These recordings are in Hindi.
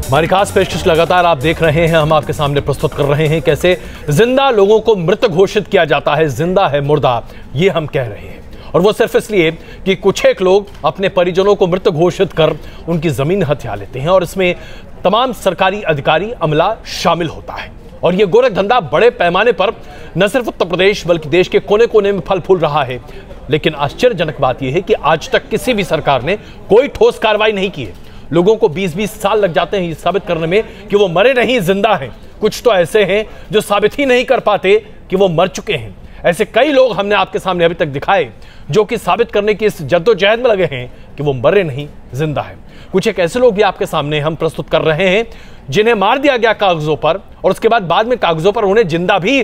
हमारी खास पेशकश लगातार आप देख रहे हैं, हम आपके सामने प्रस्तुत कर रहे हैं कैसे जिंदा लोगों को मृत घोषित किया जाता है। जिंदा है मुर्दा, ये हम कह रहे हैं, और वो सिर्फ इसलिए कि कुछ एक लोग अपने परिजनों को मृत घोषित कर उनकी जमीन हथिया लेते हैं, और इसमें तमाम सरकारी अधिकारी अमला शामिल होता है। और ये गोरख धंधा बड़े पैमाने पर न सिर्फ उत्तर प्रदेश बल्कि देश के कोने कोने में फल फूल रहा है। लेकिन आश्चर्यजनक बात यह है कि आज तक किसी भी सरकार ने कोई ठोस कार्रवाई नहीं की है। लोगों को 20-20 साल लग जाते हैं ये साबित करने में कि वो मरे नहीं, जिंदा हैं। कुछ तो ऐसे हैं जो साबित ही नहीं कर पाते कि वो मर चुके हैं। ऐसे कई लोग हमने आपके सामने अभी तक दिखाए जो कि साबित करने की इस जद्दोजहद में लगे हैं कि वो मरे नहीं, जिंदा है। कुछ एक ऐसे लोग भी आपके सामने हम प्रस्तुत कर रहे हैं जिन्हें मार दिया गया कागजों पर, और उसके बाद में कागजों पर उन्हें जिंदा भी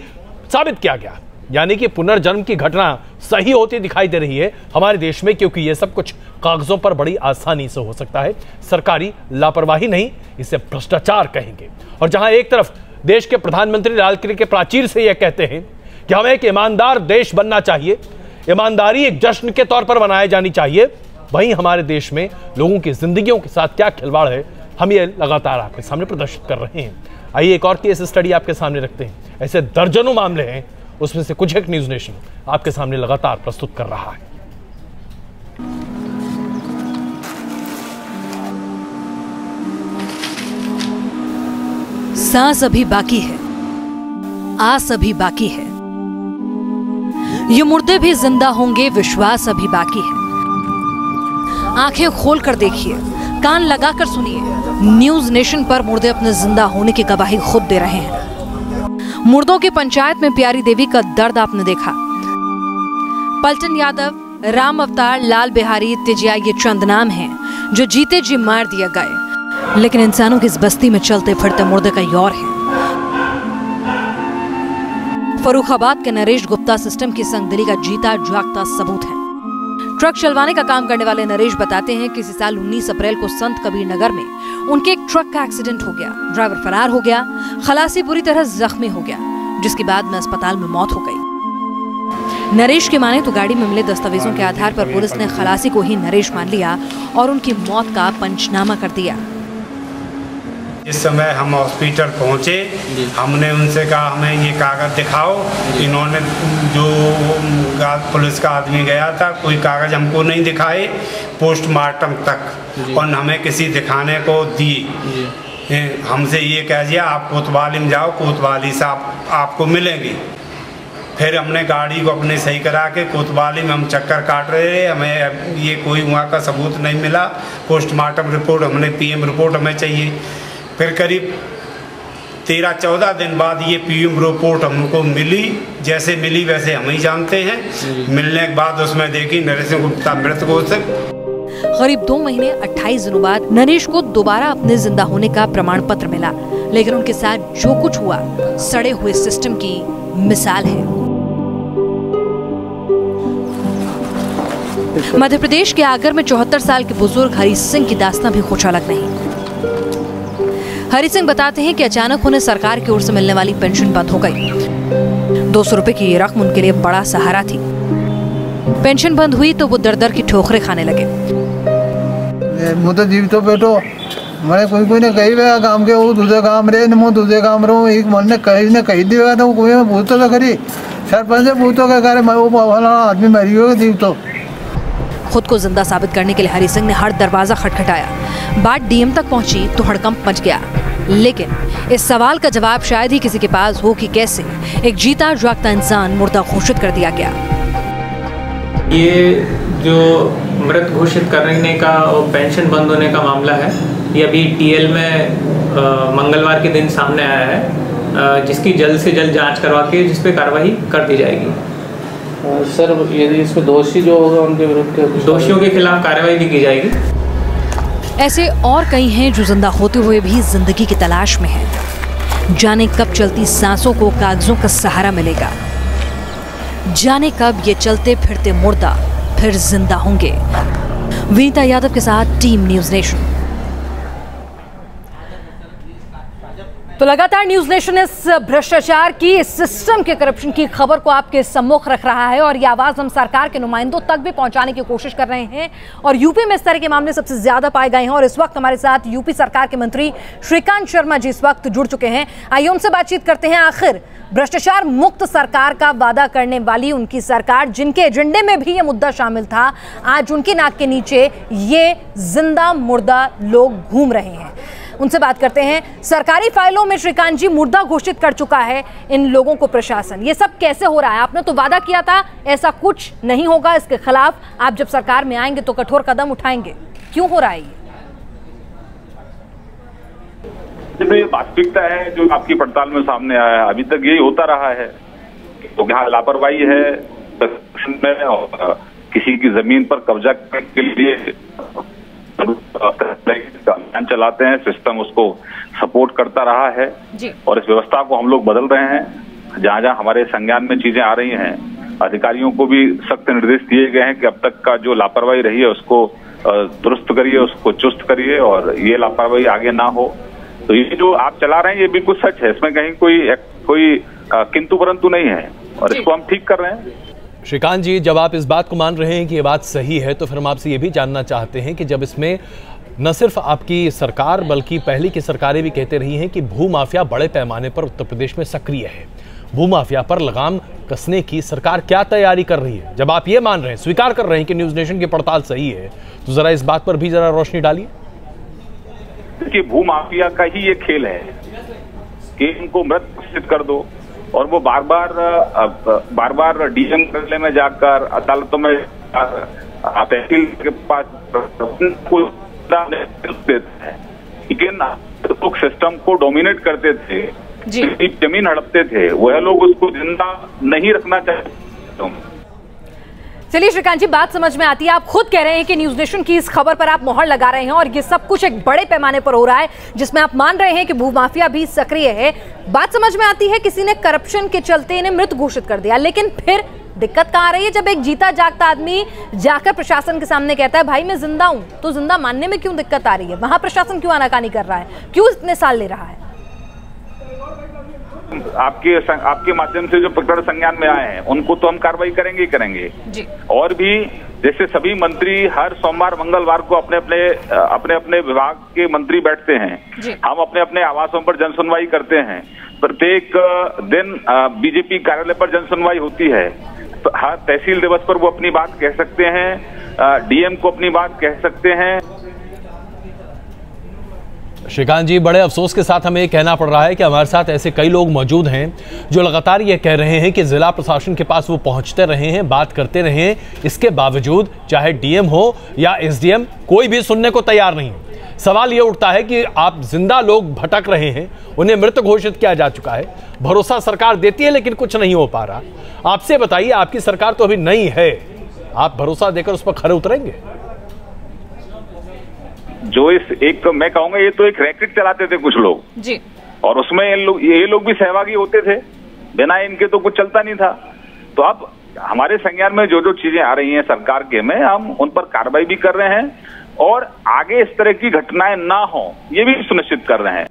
साबित किया गया। यानी कि पुनर्जन्म की घटना सही होती दिखाई दे रही है हमारे देश में, क्योंकि यह सब कुछ कागजों पर बड़ी आसानी से हो सकता है। सरकारी लापरवाही नहीं, इसे भ्रष्टाचार कहेंगे। और जहां एक तरफ देश के प्रधानमंत्री लाल किले के प्राचीर से यह कहते हैं कि हमें एक ईमानदार देश बनना चाहिए, ईमानदारी एक जश्न के तौर पर मनाई जानी चाहिए, वहीं हमारे देश में लोगों की जिंदगियों के साथ क्या खिलवाड़ है, हम ये लगातार आपके सामने प्रदर्शित कर रहे हैं। आइए एक और केस स्टडी आपके सामने रखते हैं। ऐसे दर्जनों मामले हैं, उसमें से कुछ एक न्यूज नेशन आपके सामने लगातार प्रस्तुत कर रहा है। सांस अभी बाकी है, आस अभी बाकी है, ये मुर्दे भी जिंदा होंगे, विश्वास अभी बाकी है। आंखें खोलकर देखिए, कान लगाकर सुनिए, न्यूज नेशन पर मुर्दे अपने जिंदा होने की गवाही खुद दे रहे हैं। मुर्दों की पंचायत में प्यारी देवी का दर्द आपने देखा। पलटन यादव, राम अवतार, लाल बिहारी, तेजिया, ये चंद नाम हैं जो जीते जी मार दिए गए, लेकिन इंसानों की इस बस्ती में चलते फिरते मुर्दे का यौर है। फर्रुखाबाद के नरेश गुप्ता सिस्टम की संगदिली का जीता जागता सबूत है। ट्रक चलवाने का काम करने वाले नरेश बताते हैं कि इसी साल 19 अप्रैल को संत कबीर नगर में उनके एक ट्रक का एक्सीडेंट हो गया। ड्राइवर फरार हो गया, खलासी बुरी तरह जख्मी हो गया, जिसके बाद में अस्पताल में मौत हो गई। नरेश की माने तो गाड़ी में मिले दस्तावेजों के आधार पर पुलिस ने खलासी को ही नरेश मान लिया और उनकी मौत का पंचनामा कर दिया। इस समय हम हॉस्पिटल पहुंचे, हमने उनसे कहा हमें ये कागज़ दिखाओ। इन्होंने जो पुलिस का आदमी गया था, कोई कागज़ हमको नहीं दिखाए पोस्टमार्टम तक, और हमें किसी दिखाने को दिए। हमसे ये कह दिया आप कोतवाली में जाओ, कोतवाली से आपको मिलेंगी। फिर हमने गाड़ी को अपने सही करा के कोतवाली में हम चक्कर काट रहे थे, हमें ये कोई वहाँ का सबूत नहीं मिला। पोस्टमार्टम रिपोर्ट हमने PM रिपोर्ट हमें चाहिए। फिर करीब 13-14 दिन बाद ये PM रिपोर्ट हमको मिली। जैसे मिली वैसे हम ही जानते हैं। मिलने के बाद उसमें देखी नरेश गुप्ता मृत घोषित। करीब 2 महीने 28 दिनों बाद नरेश को दोबारा अपने जिंदा होने का प्रमाण पत्र मिला, लेकिन उनके साथ जो कुछ हुआ सड़े हुए सिस्टम की मिसाल है। मध्य प्रदेश के आगर में 74 साल के बुजुर्ग हरि सिंह की दास्तां भी कुछ अलग नहीं। हरि सिंह बताते हैं कि अचानक उन्हें सरकार की ओर से मिलने वाली पेंशन बंद हो गई। 200 रुपए की ये रकम उनके लिए बड़ा सहारा थी। पेंशन बंद हुई तो वो दर की ठोकरें खाने लगे। तो जीव तो बेटो मैंने कोई ने कही वे काम के वो दूसरे काम रे न दूसरे काम रो एक मन ने कही दिया तो कोई मैं पूछता था करी सरपंच से पूछो क्या करे मैं वो आदमी मरी हो जीव। तो खुद को जिंदा साबित करने के लिए हरि सिंह ने हर दरवाजा खटखटाया। बात DM तक पहुंची तो हड़कंप मच गया, लेकिन इस सवाल का जवाब शायद ही किसी के पास हो कि कैसे एक जीता जागता इंसान मुर्दा घोषित कर दिया गया। ये जो मृत घोषित करने का और पेंशन बंद होने का मामला है, ये अभी TL में मंगलवार के दिन सामने आया है, जिसकी जल्द से जल्द जांच करवा के जिस पे कार्रवाई कर दी जाएगी। सर यदि इसमें दोषी जो होगा उनके विरुद्ध दोषियों के खिलाफ कार्रवाई भी की जाएगी। ऐसे और कई हैं जो जिंदा होते हुए भी जिंदगी की तलाश में हैं। जाने कब चलती सांसों को कागजों का सहारा मिलेगा, जाने कब ये चलते फिरते मुर्दा फिर जिंदा होंगे। विनीता यादव के साथ टीम न्यूज नेशन। तो लगातार न्यूज नेशन इस भ्रष्टाचार की, इस सिस्टम के करप्शन की खबर को आपके सम्मुख रख रहा है और ये आवाज हम सरकार के नुमाइंदों तक भी पहुंचाने की कोशिश कर रहे हैं। और यूपी में इस तरह के मामले सबसे ज्यादा पाए गए हैं और इस वक्त हमारे साथ यूपी सरकार के मंत्री श्रीकांत शर्मा जी इस वक्त जुड़ चुके हैं। आइए उनसे बातचीत करते हैं। आखिर भ्रष्टाचार मुक्त सरकार का वादा करने वाली उनकी सरकार, जिनके एजेंडे में भी ये मुद्दा शामिल था, आज उनकी नाक के नीचे ये जिंदा मुर्दा लोग घूम रहे हैं। उनसे बात करते हैं। सरकारी फाइलों में श्रीकांत जी मुर्दा घोषित कर चुका है इन लोगों को प्रशासन। ये सब कैसे हो रहा है? आपने तो वादा किया था ऐसा कुछ नहीं होगा, इसके खिलाफ आप जब सरकार में आएंगे तो कठोर कदम उठाएंगे, क्यों हो रहा है ये वास्तविकता है जो आपकी पड़ताल में सामने आया है। अभी तक यही होता रहा है। तो यहाँ लापरवाही है और किसी की जमीन पर कब्जा करने के लिए अभियान चलाते हैं, सिस्टम उसको सपोर्ट करता रहा है जी। और इस व्यवस्था को हम लोग बदल रहे हैं। जहां जहां हमारे संज्ञान में चीजें आ रही हैं, अधिकारियों को भी सख्त निर्देश दिए गए हैं कि अब तक का जो लापरवाही रही है उसको दुरुस्त करिए, उसको चुस्त करिए और ये लापरवाही आगे ना हो। तो ये जो आप चला रहे हैं ये बिल्कुल सच है, इसमें कहीं कोई किंतु परंतु नहीं है और इसको हम ठीक कर रहे हैं। श्रीकांत जी, जब आप इस बात को मान रहे हैं कि ये बात सही है, तो फिर हम आपसे ये भी जानना चाहते हैं कि जब इसमें न सिर्फ आपकी सरकार बल्कि पहले की सरकारें भी कहते रही हैं कि भूमाफिया बड़े पैमाने पर उत्तर प्रदेश में सक्रिय है, भूमाफिया पर लगाम कसने की सरकार क्या तैयारी कर रही है? जब आप ये मान रहे हैं, स्वीकार कर रहे हैं कि न्यूज नेशन की पड़ताल सही है, तो जरा इस बात पर भी जरा रोशनी डालिए। देखिए, भूमाफिया का ही ये खेल है कि इनको मृत घोषित कर दो और वो बार बार डीएम करने में जाकर अदालतों में तहसील के पास देते हैं, लेकिन लोग सिस्टम को डोमिनेट करते थे, जमीन हड़पते थे, वह लोग उसको जिंदा नहीं रखना चाहते। चलिए श्रीकांत जी, बात समझ में आती है। आप खुद कह रहे हैं कि न्यूज नेशन की इस खबर पर आप मोहर लगा रहे हैं और ये सब कुछ एक बड़े पैमाने पर हो रहा है जिसमें आप मान रहे हैं कि भूमाफिया भी सक्रिय है। बात समझ में आती है, किसी ने करप्शन के चलते इन्हें मृत घोषित कर दिया, लेकिन फिर दिक्कत कहाँ आ रही है? जब एक जीता जागता आदमी जाकर प्रशासन के सामने कहता है भाई मैं जिंदा हूं, तो जिंदा मानने में क्यों दिक्कत आ रही है? वहां प्रशासन क्यों आनाकानी कर रहा है? क्यों इतने साल ले रहा है? आपके माध्यम से जो प्रकरण संज्ञान में आए हैं उनको तो हम कार्रवाई करेंगे ही करेंगे जी। और भी जैसे सभी मंत्री हर सोमवार मंगलवार को अपने अपने विभाग के मंत्री बैठते हैं, हम अपने अपने आवासों पर जनसुनवाई करते हैं। प्रत्येक दिन बीजेपी कार्यालय पर जनसुनवाई होती है। तो हर तहसील दिवस पर वो अपनी बात कह सकते हैं, डीएम को अपनी बात कह सकते हैं। श्रीकांत जी, बड़े अफसोस के साथ हमें ये कहना पड़ रहा है कि हमारे साथ ऐसे कई लोग मौजूद हैं जो लगातार ये कह रहे हैं कि जिला प्रशासन के पास वो पहुंचते रहे हैं, बात करते रहे हैं, इसके बावजूद चाहे डीएम हो या एसडीएम कोई भी सुनने को तैयार नहीं। सवाल ये उठता है कि आप जिंदा लोग भटक रहे हैं, उन्हें मृत घोषित किया जा चुका है, भरोसा सरकार देती है लेकिन कुछ नहीं हो पा रहा। आपसे बताइए, आपकी सरकार तो अभी नई है, आप भरोसा देकर उस पर खरे उतरेंगे? जो मैं कहूंगा ये तो एक रैकेट चलाते थे कुछ लोग जी, और उसमें ये लोग भी सहभागी होते थे, बिना इनके तो कुछ चलता नहीं था। तो अब हमारे संज्ञान में जो जो चीजें आ रही हैं सरकार के में, हम उन पर कार्रवाई भी कर रहे हैं और आगे इस तरह की घटनाएं ना हो ये भी सुनिश्चित कर रहे हैं।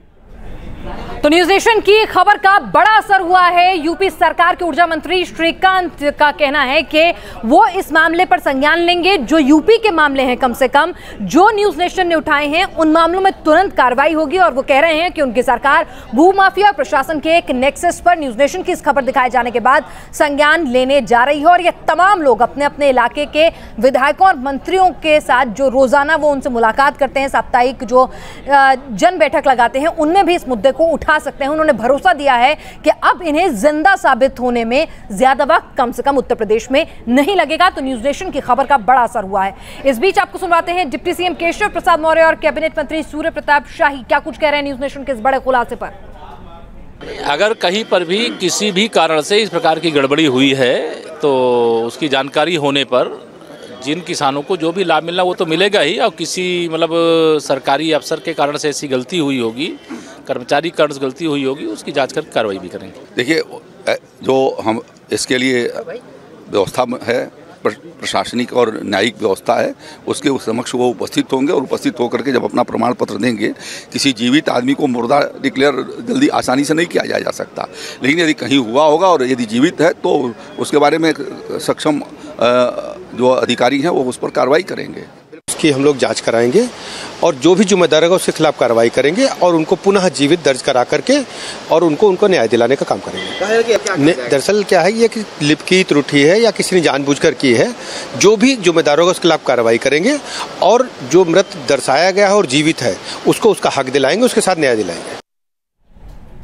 तो न्यूज नेशन की खबर का बड़ा असर हुआ है। यूपी सरकार के ऊर्जा मंत्री श्रीकांत का कहना है कि वो इस मामले पर संज्ञान लेंगे। जो यूपी के मामले हैं, कम से कम जो न्यूज नेशन ने उठाए हैं, उन मामलों में तुरंत कार्रवाई होगी। और वो कह रहे हैं कि उनकी सरकार भूमाफिया प्रशासन के एक नेक्सस पर न्यूज नेशन की इस खबर दिखाए जाने के बाद संज्ञान लेने जा रही है। और ये तमाम लोग अपने अपने इलाके के विधायकों और मंत्रियों के साथ जो रोजाना वो उनसे मुलाकात करते हैं, साप्ताहिक जो जन बैठक लगाते हैं, उनमें भी इस मुद्दे को उठा सकते हैं। उन्होंने भरोसा दिया है कि अब इन्हें जिंदा साबित होने में ज्यादा वक्त कम से कम उत्तर प्रदेश में नहीं लगेगा। तो न्यूज नेशन की खबर का बड़ा असर हुआ है। इस बीच आपको सुनवाते हैं डिप्टी सीएम केशव प्रसाद मौर्य और कैबिनेट मंत्री सूर्य प्रताप शाही क्या कुछ कह रहे हैं न्यूज नेशन के इस बड़े खुलासे पर। अगर कहीं पर भी किसी भी कारण से इस प्रकार की गड़बड़ी हुई है तो उसकी जानकारी होने पर जिन किसानों को जो भी लाभ मिलना वो तो मिलेगा ही, और किसी सरकारी अफसर के कारण से ऐसी गलती हुई होगी, कर्मचारी कारण से गलती हुई होगी, उसकी जांच कर कार्रवाई भी करेंगे। देखिए, जो हम इसके लिए व्यवस्था है प्रशासनिक और न्यायिक व्यवस्था है उसके समक्ष वो उपस्थित होंगे और उपस्थित होकर के जब अपना प्रमाण पत्र देंगे, किसी जीवित आदमी को मुर्दा डिक्लेयर जल्दी आसानी से नहीं किया जा सकता, लेकिन यदि कहीं हुआ होगा और यदि जीवित है तो उसके बारे में सक्षम जो अधिकारी हैं वो उस पर कार्रवाई करेंगे। उसकी हम लोग जांच कराएंगे और जो भी जिम्मेदार होगा उसके खिलाफ कार्रवाई करेंगे और उनको पुनः जीवित दर्ज करा करके और उनको न्याय दिलाने का काम करेंगे। दरअसल क्या है, ये कि लिप की त्रुटि है या किसी ने जानबूझकर की है, जो भी जिम्मेदार होगा उसके खिलाफ कार्रवाई करेंगे और जो मृत दर्शाया गया है और जीवित है उसको उसका हक दिलाएंगे, उसके साथ न्याय दिलाएंगे।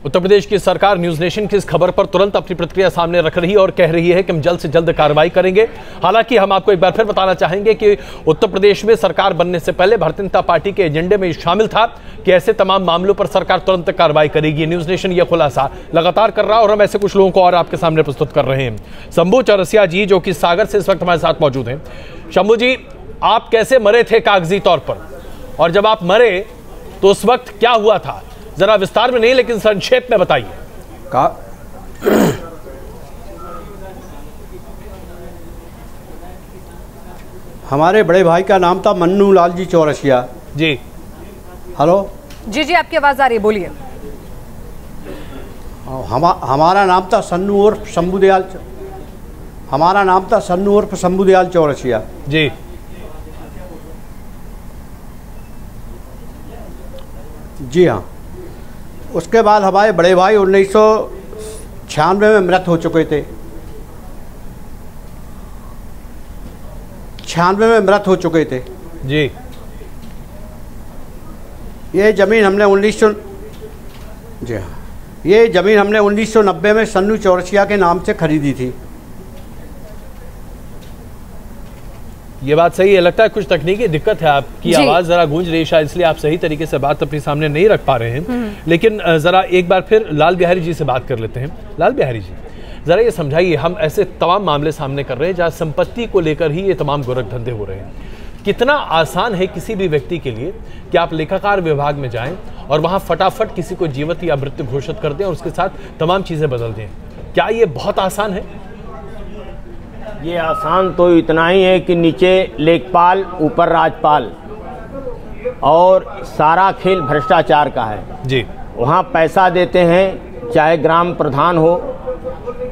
उत्तर प्रदेश की सरकार न्यूज नेशन की इस खबर पर तुरंत अपनी प्रतिक्रिया सामने रख रही है और कह रही है कि हम जल्द से जल्द कार्रवाई करेंगे। हालांकि हम आपको एक बार फिर बताना चाहेंगे कि उत्तर प्रदेश में सरकार बनने से पहले भारतीय जनता पार्टी के एजेंडे में शामिल था कि ऐसे तमाम मामलों पर सरकार तुरंत कार्रवाई करेगी। न्यूज नेशन यह खुलासा लगातार कर रहा है और हम ऐसे कुछ लोगों को और आपके सामने प्रस्तुत कर रहे हैं। शंभू चौरसिया जी जो कि सागर से इस वक्त हमारे साथ मौजूद हैं। शंभू जी, आप कैसे मरे थे कागजी तौर पर, और जब आप मरे तो उस वक्त क्या हुआ था, जरा विस्तार में नहीं लेकिन संक्षेप में बताइए। हमारे बड़े भाई का नाम था मन्नू लाल जी चौरसिया जी। हेलो जी जी, आपकी आवाज आ रही है, बोलिए। हमारा नाम था सन्नू उर्फ शंभुदयाल, हमारा नाम था सन्नू उर्फ शंभुदयाल चौरसिया जी। जी हाँ, उसके बाद हमारे बड़े भाई 1996 में मृत हो चुके थे। 96 में मृत हो चुके थे जी। ये ज़मीन हमने 1990 में सन्नू चौरसिया के नाम से खरीदी थी। ये बात सही है। लगता है कुछ तकनीकी दिक्कत है, आपकी आवाज जरा गूंज रही है, इसलिए आप सही तरीके से बात अपने सामने नहीं रख पा रहे हैं। लेकिन जरा एक बार फिर लाल बिहारी जी से बात कर लेते हैं। लाल बिहारी जी, जरा ये समझाइए, हम ऐसे तमाम मामले सामने कर रहे हैं जहाँ संपत्ति को लेकर ही ये तमाम गोरखधंधे हो रहे हैं। कितना आसान है किसी भी व्यक्ति के लिए कि आप लेखाकार विभाग में जाएं और वहां फटाफट किसी को जीवित या मृत घोषित कर दें और उसके साथ तमाम चीजें बदल दें? क्या ये बहुत आसान है? ये आसान तो इतना ही है कि नीचे लेखपाल ऊपर राजपाल, और सारा खेल भ्रष्टाचार का है जी। वहाँ पैसा देते हैं, चाहे ग्राम प्रधान हो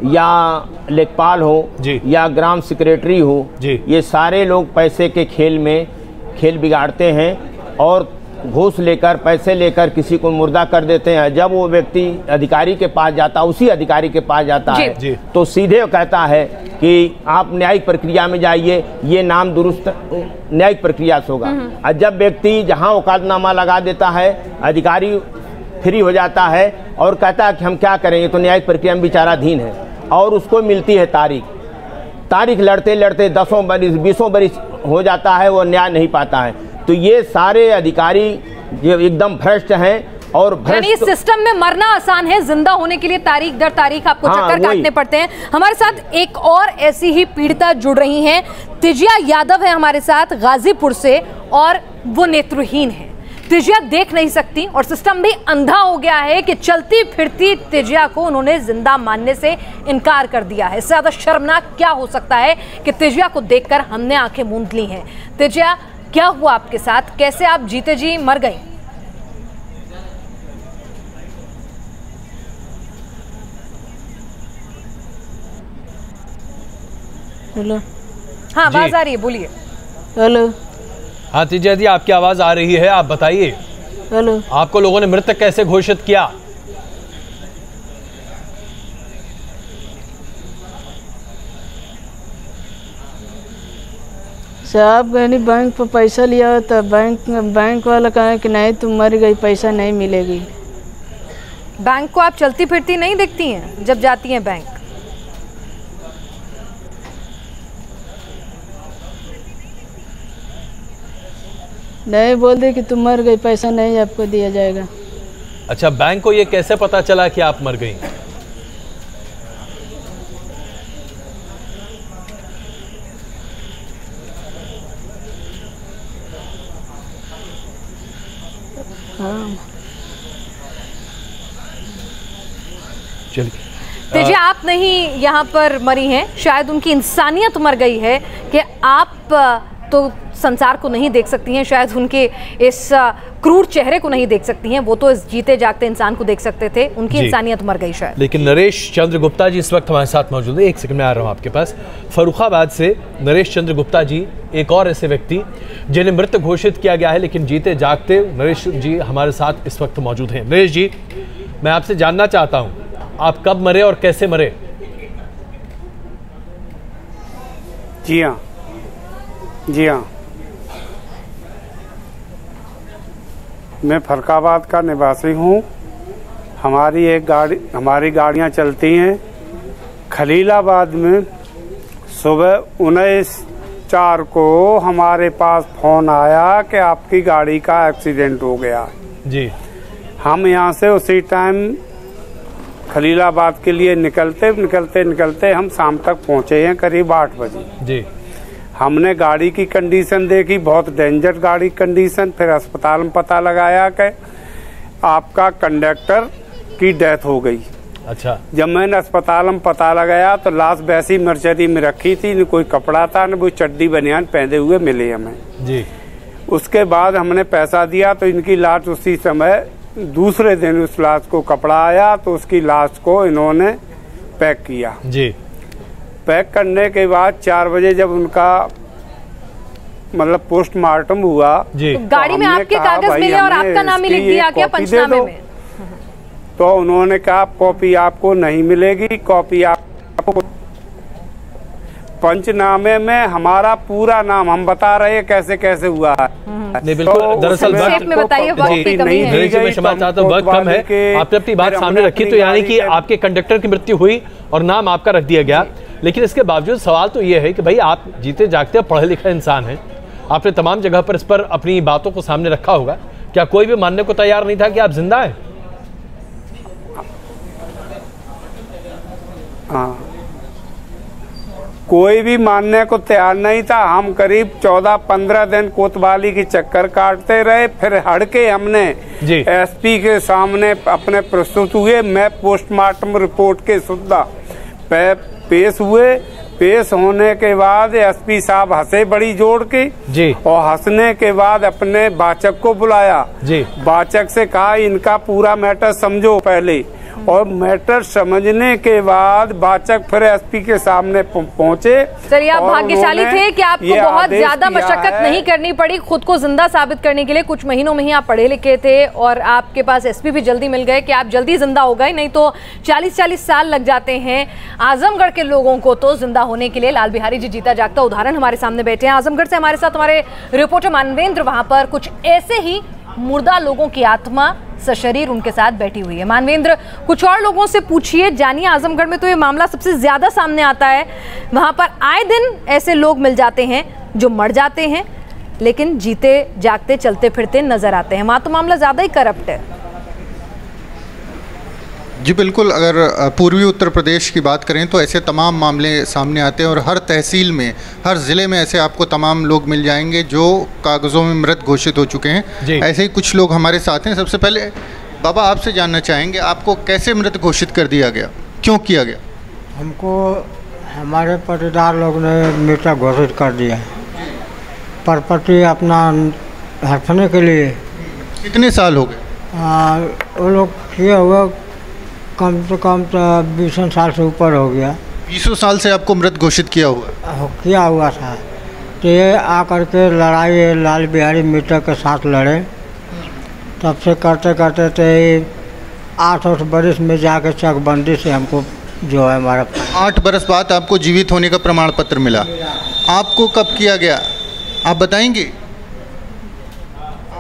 या लेखपाल हो जी, या ग्राम सेक्रेटरी हो जी। ये सारे लोग पैसे के खेल में खेल बिगाड़ते हैं और घूस लेकर पैसे लेकर किसी को मुर्दा कर देते हैं। जब वो व्यक्ति अधिकारी के पास जाता है, उसी अधिकारी के पास जाता है तो सीधे कहता है कि आप न्यायिक प्रक्रिया में जाइए, ये नाम दुरुस्त न्यायिक प्रक्रिया से होगा। और जब व्यक्ति जहां वकालतनामा लगा देता है, अधिकारी फ्री हो जाता है और कहता है कि हम क्या करेंगे, तो न्यायिक प्रक्रिया में विचाराधीन है और उसको मिलती है तारीख लड़ते लड़ते 10 बरिस 20 बरिस हो जाता है, वो न्याय नहीं पाता है। तो ये सारे अधिकारी जो एकदम भ्रष्ट हैं और भ्रष्ट सिस्टम में मरना आसान है, जिंदा होने के लिए तारीख दर तारीख आपको चक्कर काटने पड़ते हैं। हमारे साथ एक और ऐसी ही पीड़िता जुड़ रही हैं, तिजिया यादव है हमारे साथ गाजीपुर से, और वो नेत्रहीन है। तिजिया देख नहीं सकती और सिस्टम भी अंधा हो गया है कि चलती फिरती तिजिया को उन्होंने जिंदा मानने से इनकार कर दिया है। इससे ज्यादा शर्मनाक क्या हो सकता है कि तिजिया को देखकर हमने आंखें मूंद ली हैं। तिजिया, क्या हुआ आपके साथ, कैसे आप जीते जी मर गई? हेलो, हाँ आवाज आ रही है, बोलिए। हेलो, हाँ तिजिया जी, आपकी आवाज आ रही है, आप बताइए। हेलो, आपको लोगों ने मृतक कैसे घोषित किया? साहब कहनी बैंक पर पैसा लिया तो बैंक वाला कहा कि नहीं तुम मर गई, पैसा नहीं मिलेगी। बैंक को आप चलती फिरती नहीं दिखती हैं जब जाती हैं बैंक? नहीं, बोल दे कि तुम मर गई, पैसा नहीं आपको दिया जाएगा। अच्छा, बैंक को ये कैसे पता चला कि आप मर गई? चलिए, तेजी, आप नहीं यहाँ पर मरी हैं, शायद उनकी इंसानियत मर गई है कि आप तो संसार को नहीं देख सकती हैं, शायद उनके इस क्रूर चेहरे को नहीं देख सकती हैं, वो तो इस जीते जागते इंसान को देख सकते थे, उनकी इंसानियत मर गई शायद। लेकिन नरेश चंद्र गुप्ता जी इस वक्त हमारे साथ मौजूद है। एक सेकंड में आ रहा हूं आपके पास। फर्रुखाबाद से नरेश चंद्र गुप्ता जी, एक और ऐसे व्यक्ति जिन्हें मृत घोषित किया गया है, लेकिन जीते जागते नरेश जी हमारे साथ इस वक्त मौजूद हैं। नरेश जी, मैं आपसे जानना चाहता हूं, आप कब मरे और कैसे मरे? जी हाँ, जी हाँ, मैं फर्रुखाबाद का निवासी हूँ। हमारी गाड़ियाँ चलती हैं खलीलाबाद में। सुबह 19/4 को हमारे पास फोन आया कि आपकी गाड़ी का एक्सीडेंट हो गया जी। हम यहाँ से उसी टाइम खलीलाबाद के लिए निकलते हम शाम तक पहुँचे हैं, करीब 8 बजे जी। हमने गाड़ी की कंडीशन देखी, बहुत डेंजर गाड़ी कंडीशन। फिर अस्पताल में पता लगाया कि आपका कंडक्टर की डेथ हो गई। अच्छा। जब मैंने अस्पताल में पता लगाया तो लाश वैसी मर्चरी में रखी थी, न कोई कपड़ा था, न कोई चड्डी बनियान पहने हुए मिले हमें जी। उसके बाद हमने पैसा दिया तो इनकी लाश उसी समय, दूसरे दिन उस लाश को कपड़ा आया तो उसकी लाश को इन्होंने पैक किया जी। पैक करने के बाद 4 बजे जब उनका मतलब पोस्टमार्टम हुआ जी, तो गाड़ी में आपके कागज मिले और आपका नाम ही लिख दिया गया पंचनामे में। तो उन्होंने कहा कॉपी आपको नहीं मिलेगी, कॉपी आपको पंचनामे में हमारा पूरा नाम हम बता रहे हैं कैसे कैसे हुआ है। नहीं बिल्कुल, दरअसल वक्त में बताइए, मैं क्षमा चाहता हूं, वक्त कम है। आपने अपनी बात सामने रखी, तो यानी कि आपके कंडक्टर की मृत्यु हुई और नाम आपका रख दिया गया, लेकिन इसके बावजूद सवाल तो ये है कि भाई आप जीते जागते पढ़े लिखे इंसान हैं, आपने तमाम जगह पर इस पर अपनी बातों को सामने रखा होगा, क्या कोई भी मानने को तैयार नहीं था कि आप जिंदा हैं? हाँ, कोई भी मानने को तैयार नहीं था। हम करीब 14-15 दिन कोतवाली की चक्कर काटते रहे, फिर हड़के हमने एसपी के सामने अपने प्रस्तुत हुए। मैं पोस्टमार्टम रिपोर्ट के सुद्धा पेश हुए। पेश होने के बाद एसपी साहब हंसे बड़ी जोड़ के जी, और हंसने के बाद अपने वाचक को बुलाया जी। वाचक से कहा इनका पूरा मैटर समझो पहले, और मैटर समझने के बाद वाचक फिर एसपी के सामने पहुंचे। सर, आप भाग्यशाली थे कि आपको बहुत ज्यादा मशक्कत नहीं करनी पड़ी खुद को जिंदा साबित करने के लिए। कुछ महीनों में ही आप पढ़े लिखे थे और आपके पास एसपी भी जल्दी मिल गए कि आप जल्दी जिंदा हो गए, नहीं तो 40-40 साल लग जाते हैं। आजमगढ़ के लोगों को तो जिंदा होने के लिए लाल बिहारी जी जीता जागता उदाहरण हमारे सामने बैठे हैं। आजमगढ़ से हमारे साथ हमारे रिपोर्टर मानवेंद्र वहां पर कुछ ऐसे ही मुर्दा लोगों की आत्मा सशरीर उनके साथ बैठी हुई है। मानवेंद्र, कुछ और लोगों से पूछिए, जानिए। आजमगढ़ में तो ये मामला सबसे ज्यादा सामने आता है, वहां पर आए दिन ऐसे लोग मिल जाते हैं जो मर जाते हैं लेकिन जीते जागते चलते फिरते नजर आते हैं। वहां तो मामला ज्यादा ही करप्ट है। जी बिल्कुल, अगर पूर्वी उत्तर प्रदेश की बात करें तो ऐसे तमाम मामले सामने आते हैं और हर तहसील में, हर ज़िले में ऐसे आपको तमाम लोग मिल जाएंगे जो कागज़ों में मृत घोषित हो चुके हैं। ऐसे ही कुछ लोग हमारे साथ हैं। सबसे पहले बाबा आपसे जानना चाहेंगे, आपको कैसे मृत घोषित कर दिया गया, क्यों किया गया? हमको हमारे पटीदार लोग ने मृत घोषित कर दिया, प्रॉपर्टी अपना हड़पने के लिए। कितने साल हो गए? वो लोग किए हुए कम से कम 20 साल से ऊपर हो गया। 20 साल से आपको मृत घोषित किया हुआ था। तो ये आकर के लड़ाई लाल बिहारी मीटर के साथ लड़े, तब से करते करते थे 8 बरस में जाके चकबंदी से हमको जो है हमारा 8 बरस बाद आपको जीवित होने का प्रमाण पत्र मिला। आपको कब किया गया, आप बताएंगे?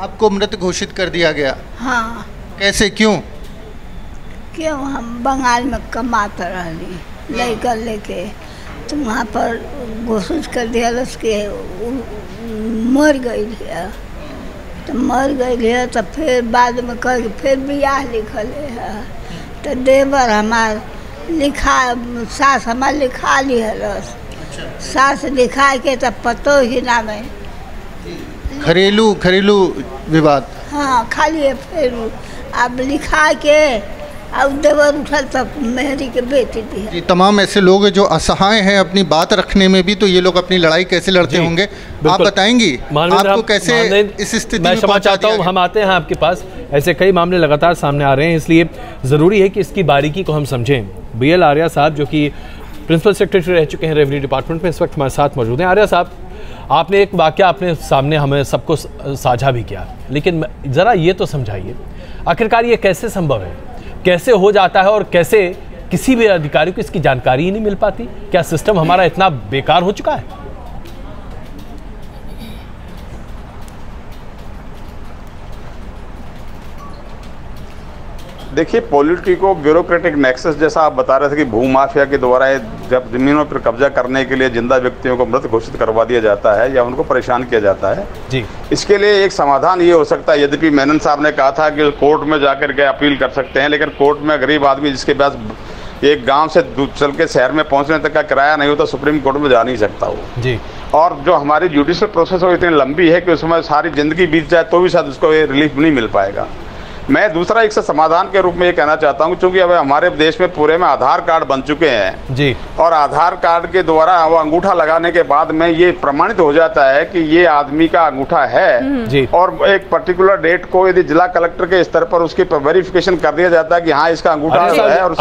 आपको मृत घोषित कर दिया गया? हाँ। कैसे, क्यों? क्यों, हम बंगाल में कमाते रही लड़का लेके, तो वहाँ पर घोषित कर दिया उसके मर गई है। तो मर गई है तो फिर बाद में कह फिर ब्याह लिखल है, तो देवर हमार लिखा, सास हमार लिखा ली है रस। सास लिखा के तब पतो ही ना में घरेलू विवाद। हाँ, खाली है। फिर अब लिखा के अब देवर उठल तब मेहरी के बेटी थी। ये तमाम ऐसे लोग हैं जो असहाय हैं अपनी बात रखने में भी, तो ये लोग अपनी लड़ाई कैसे लड़ते होंगे आप बताएंगी? आपको कैसे इस स्थिति में क्षमा चाहता हूँ, हम आते हैं आपके पास। ऐसे कई मामले लगातार सामने आ रहे हैं, इसलिए ज़रूरी है कि इसकी बारीकी को हम समझें। BL आर्या साहब जो कि प्रिंसिपल सेक्रेटरी रह चुके हैं रेवेन्यू डिपार्टमेंट में, इस वक्त हमारे साथ मौजूद हैं। आर्या साहब, आपने एक वाकया अपने सामने हमें सबको साझा भी किया, लेकिन ज़रा ये तो समझाइए आखिरकार ये कैसे संभव है, कैसे हो जाता है और कैसे किसी भी अधिकारी को इसकी जानकारी ही नहीं मिल पाती? क्या सिस्टम हमारा इतना बेकार हो चुका है? देखिए, पॉलिटिको ब्यूरोक्रेटिक नेक्सस जैसा आप बता रहे थे कि भूमाफिया के द्वारा जब जमीनों पर कब्जा करने के लिए जिंदा व्यक्तियों को मृत घोषित करवा दिया जाता है या उनको परेशान किया जाता है जी, इसके लिए एक समाधान ये हो सकता है। यद्यपि मेनन साहब ने कहा था कि कोर्ट में जाकर के अपील कर सकते हैं, लेकिन कोर्ट में गरीब आदमी जिसके पास एक गांव से चल के शहर में पहुंचने तक का किराया नहीं होता, सुप्रीम कोर्ट में जा नहीं सकता वो जी। और जो हमारी जुडिशियल प्रोसेस है इतनी लंबी है कि उसमें सारी जिंदगी बीत जाए तो भी शायद उसको रिलीफ नहीं मिल पाएगा। मैं दूसरा एक समाधान के रूप में ये कहना चाहता हूँ, क्योंकि अब हमारे देश में पूरे में आधार कार्ड बन चुके हैं जी, और आधार कार्ड के द्वारा वो अंगूठा लगाने के बाद में ये प्रमाणित हो जाता है कि ये आदमी का अंगूठा है जी। और एक पर्टिकुलर डेट को यदि जिला कलेक्टर के स्तर पर उसकी वेरिफिकेशन कर दिया जाता है कि हाँ इसका अंगूठा है और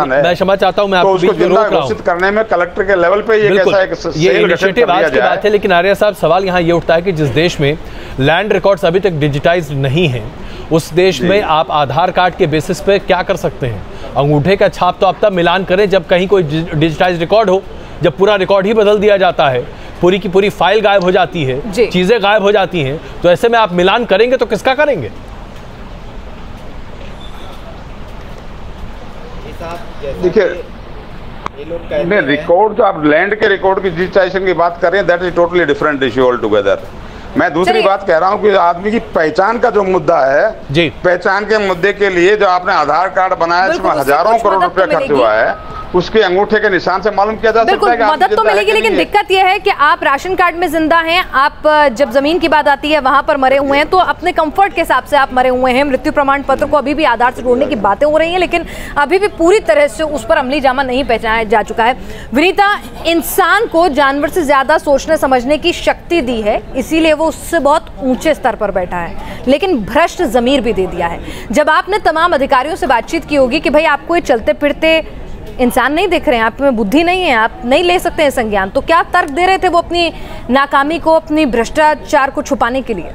मैं क्षमा चाहता हूँ, मैं तो उसको जिंदा घोषित करने में कलेक्टर के लेवल पे ये कैसा एक आज की बात है। लेकिन आर्या साहब, सवाल यहाँ ये उठता है कि जिस देश में लैंड रिकॉर्ड्स अभी तक डिजिटाइज नहीं है, उस देश में आप आधार कार्ड के बेसिस पे क्या कर सकते हैं? अंगूठे का छाप तो आप तब मिलान करें जब कहीं कोई डिजिटाइज रिकॉर्ड हो, जब पूरा रिकॉर्ड ही बदल दिया जाता है, पूरी की पूरी फाइल गायब हो जाती है, चीजें गायब हो जाती हैं, तो ऐसे में आप मिलान करेंगे तो किसका करेंगे? देखिए, रिकॉर्ड जो आप लैंड के रिकॉर्ड की डिजिटाइजेशन की बात कर रहे हैं, that is totally different issue all together. मैं दूसरी बात कह रहा हूँ कि आदमी की पहचान का जो मुद्दा है जी, पहचान के मुद्दे के लिए जो आपने आधार कार्ड बनाया जिसमें हजारों करोड़ रुपया खर्च हुआ है, उसके अंगूठे के निशान से मालूम किया जा सकता है कि मदद तो मिलेगी। लेकिन दिक्कत यह है कि आप राशन कार्ड में जिंदा हैं, आप जब जमीन की बात आती है वहां पर मरे हुए हैं, तो अपने कंफर्ट के हिसाब से आप मरे हुए हैं। मृत्यु प्रमाण पत्र को अभी भी आधार से जोड़ने की बातें हो रही हैं, लेकिन अभी भी पूरी तरह से उस पर अमली जामा नहीं पहचाना जा चुका है। विनीता, इंसान को जानवर से ज्यादा सोचने समझने की शक्ति दी है, इसीलिए वो उससे बहुत ऊंचे स्तर पर बैठा है, लेकिन भ्रष्ट जमीर भी दे दिया है। जब आपने तमाम अधिकारियों से बातचीत की होगी कि भाई आपको ये चलते फिरते इंसान नहीं दिख रहे हैं, आप में बुद्धि नहीं है, आप नहीं ले सकते हैं संज्ञान, तो क्या तर्क दे रहे थे वो अपनी नाकामी को, अपनी भ्रष्टाचार को छुपाने के लिए?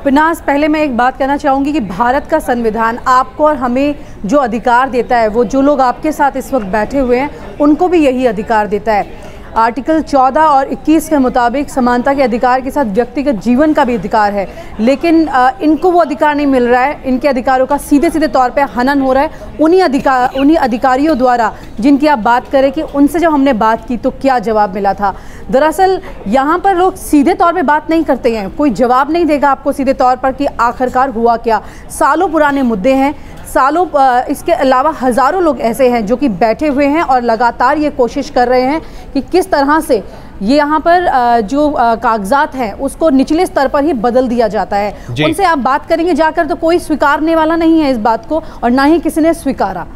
पिनास, पहले मैं एक बात कहना चाहूँगी कि भारत का संविधान आपको और हमें जो अधिकार देता है, वो जो लोग आपके साथ इस वक्त बैठे हुए हैं उनको भी यही अधिकार देता है। आर्टिकल 14 और 21 के मुताबिक समानता के अधिकार के साथ व्यक्तिगत जीवन का भी अधिकार है, लेकिन इनको वो अधिकार नहीं मिल रहा है। इनके अधिकारों का सीधे सीधे तौर पे हनन हो रहा है उन्हीं अधिकारियों द्वारा जिनकी आप बात करें कि उनसे जब हमने बात की तो क्या जवाब मिला था। दरअसल यहाँ पर लोग सीधे तौर पे बात नहीं करते हैं, कोई जवाब नहीं देगा आपको सीधे तौर पर कि आखिरकार हुआ क्या। सालों पुराने मुद्दे हैं, सालों इसके अलावा हज़ारों लोग ऐसे हैं जो कि बैठे हुए हैं और लगातार ये कोशिश कर रहे हैं कि किस तरह से ये यहाँ पर जो कागजात हैं उसको निचले स्तर पर ही बदल दिया जाता है। उनसे आप बात करेंगे जाकर तो कोई स्वीकारने वाला नहीं है इस बात को, और ना ही किसी ने स्वीकारा।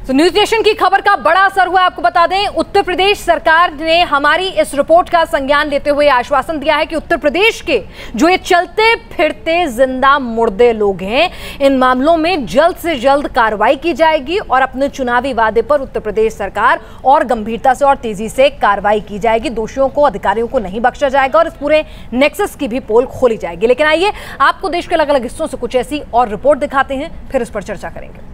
तो न्यूज नेशन की खबर का बड़ा असर हुआ। आपको बता दें, उत्तर प्रदेश सरकार ने हमारी इस रिपोर्ट का संज्ञान लेते हुए आश्वासन दिया है कि उत्तर प्रदेश के जो ये चलते फिरते जिंदा मुर्दे लोग हैं, इन मामलों में जल्द से जल्द कार्रवाई की जाएगी और अपने चुनावी वादे पर उत्तर प्रदेश सरकार और गंभीरता से और तेजी से कार्रवाई की जाएगी। दोषियों को, अधिकारियों को नहीं बख्शा जाएगा और इस पूरे नेक्सस की भी पोल खोली जाएगी। लेकिन आइए आपको देश के अलग अलग हिस्सों से कुछ ऐसी और रिपोर्ट दिखाते हैं, फिर उस पर चर्चा करेंगे।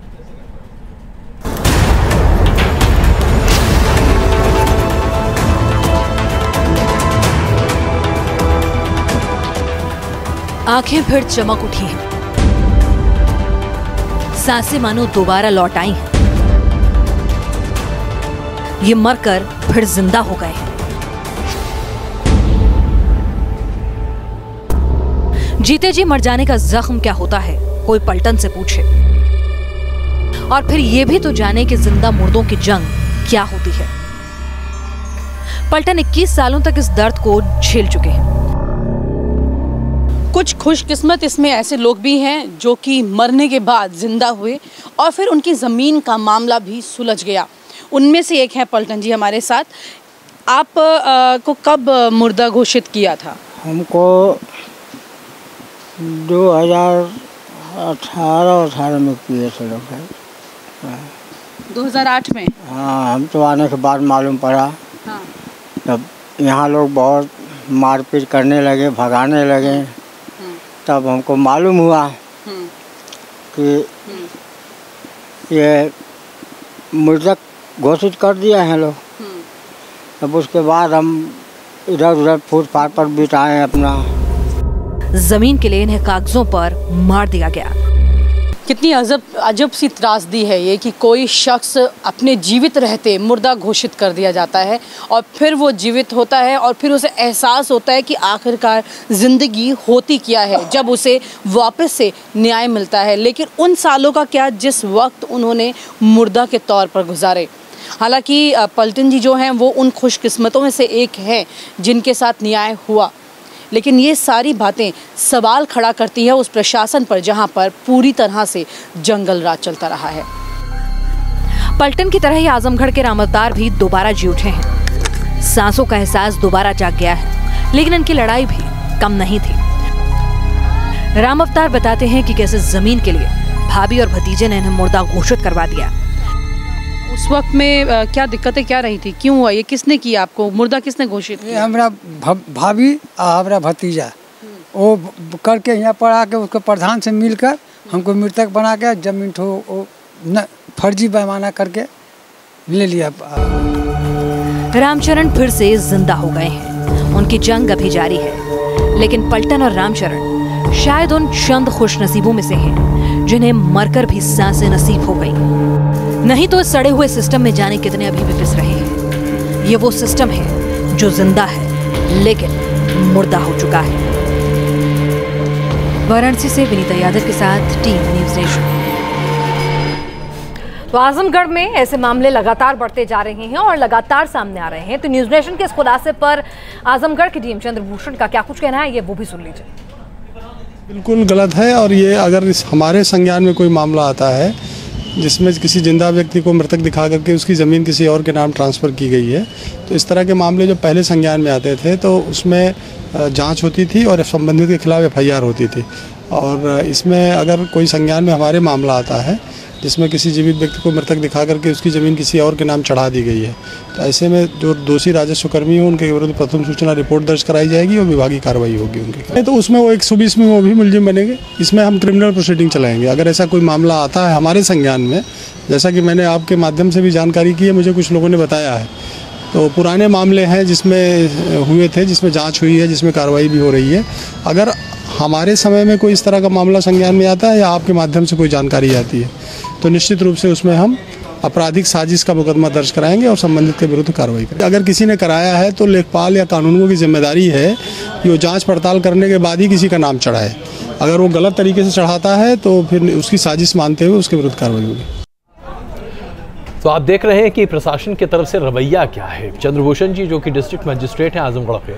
आंखें फिर चमक उठी हैं, सांसें मानो दोबारा लौट आई हैं। ये मरकर फिर जिंदा हो गए हैं। जीते जी मर जाने का जख्म क्या होता है, कोई पलटन से पूछे, और फिर यह भी तो जाने कि जिंदा मुर्दों की जंग क्या होती है। पलटन 21 सालों तक इस दर्द को झेल चुके हैं। कुछ खुशकिस्मत इसमें ऐसे लोग भी हैं जो कि मरने के बाद जिंदा हुए और फिर उनकी ज़मीन का मामला भी सुलझ गया। उनमें से एक है पलटन जी हमारे साथ। आप को कब मुर्दा घोषित किया था? हमको 2018 में किए थे लोग। 2008 में? हाँ, हम तो आने के बाद मालूम पड़ा। हाँ। तब यहाँ लोग बहुत मारपीट करने लगे, भगाने लगे। तब हमको मालूम हुआ कि ये मुर्दा घोषित कर दिया है लोग। तब उसके बाद हम इधर उधर फुटपाथ पर बिताए अपना। जमीन के लिए इन्हें कागजों पर मार दिया गया। कितनी अजब सी त्रासदी है ये कि कोई शख्स अपने जीवित रहते मुर्दा घोषित कर दिया जाता है और फिर वो जीवित होता है और फिर उसे एहसास होता है कि आखिरकार ज़िंदगी होती क्या है जब उसे वापस से न्याय मिलता है। लेकिन उन सालों का क्या जिस वक्त उन्होंने मुर्दा के तौर पर गुजारे। हालांकि पलटन जी जो हैं वो उन खुशकिस्मतों में से एक हैं जिनके साथ न्याय हुआ, लेकिन ये सारी बातें सवाल खड़ा करती है उस प्रशासन पर जहां पर पूरी तरह से जंगल राज चलता रहा है। पलटन की तरह ही आजमगढ़ के राम अवतार भी दोबारा जी उठे हैं। सांसों का एहसास दोबारा जाग गया है, लेकिन इनकी लड़ाई भी कम नहीं थी। राम अवतार बताते हैं कि कैसे जमीन के लिए भाभी और भतीजे ने इन्हें मुर्दा घोषित करवा दिया। उस वक्त में क्या दिक्कतें क्या रही थी, क्यों हुआ ये, किसने किया आपको मुर्दा, किसने घोषित किया? हमारा भाभी और हमारा भतीजा वो करके यहाँ पर आके उसको प्रधान से मिलकर हमको मृतक बना के जमीन फर्जी पैमाना करके ले लिया। रामचरण फिर से जिंदा हो गए हैं। उनकी जंग अभी जारी है, लेकिन पलटन और रामचरण शायद उन चंद खुशनसीबों में से हैं जिन्हें मरकर भी सांसें नसीब हो गई। नहीं तो इस सड़े हुए सिस्टम में जाने कितने अभी भी पिस रहे हैं। ये वो सिस्टम है जो जिंदा है लेकिन मुर्दा हो चुका है। वाराणसी से विनीता यादव के साथ टीम न्यूज़ नेशन। तो आजमगढ़ में ऐसे मामले लगातार बढ़ते जा रहे हैं और लगातार सामने आ रहे हैं। तो न्यूज़ नेशन के इस खुलासे पर आजमगढ़ के डीएम चंद्रभूषण का क्या कुछ कहना है, ये वो भी सुन लीजिए। बिल्कुल गलत है और ये अगर हमारे संज्ञान में कोई मामला आता है जिसमें किसी जिंदा व्यक्ति को मृतक दिखा करके उसकी ज़मीन किसी और के नाम ट्रांसफ़र की गई है, तो इस तरह के मामले जो पहले संज्ञान में आते थे तो उसमें जांच होती थी और संबंधित के खिलाफ एफआईआर होती थी। और इसमें अगर कोई संज्ञान में हमारे मामला आता है जिसमें किसी जीवित व्यक्ति को मृतक दिखा करके उसकी ज़मीन किसी और के नाम चढ़ा दी गई है, तो ऐसे में जो दोषी राजस्व कर्मी हो उनके विरुद्ध प्रथम सूचना रिपोर्ट दर्ज कराई जाएगी और विभागीय कार्रवाई होगी उनके। तो उसमें वो 120 में वो भी मुलजिम बनेंगे। इसमें हम क्रिमिनल प्रोसीडिंग चलाएंगे अगर ऐसा कोई मामला आता है हमारे संज्ञान में। जैसा कि मैंने आपके माध्यम से भी जानकारी की है, मुझे कुछ लोगों ने बताया है, तो पुराने मामले हैं जिसमें हुए थे, जिसमें जाँच हुई है, जिसमें कार्रवाई भी हो रही है। अगर हमारे समय में कोई इस तरह का मामला संज्ञान में आता है या आपके माध्यम से कोई जानकारी आती है तो निश्चित रूप से उसमें हम आपराधिक साजिश का मुकदमा दर्ज कराएंगे और संबंधित के विरुद्ध कार्रवाई करेंगे। अगर किसी ने कराया है तो लेखपाल या कानूनगों की जिम्मेदारी है कि वो जांच पड़ताल करने के बाद ही किसी का नाम चढ़ाए। अगर वो गलत तरीके से चढ़ाता है तो फिर उसकी साजिश मानते हुए उसके विरुद्ध कार्रवाई होगी। तो आप देख रहे हैं कि प्रशासन की तरफ से रवैया क्या है। चंद्रभूषण जी जो कि डिस्ट्रिक्ट मजिस्ट्रेट हैं आजमगढ़ के,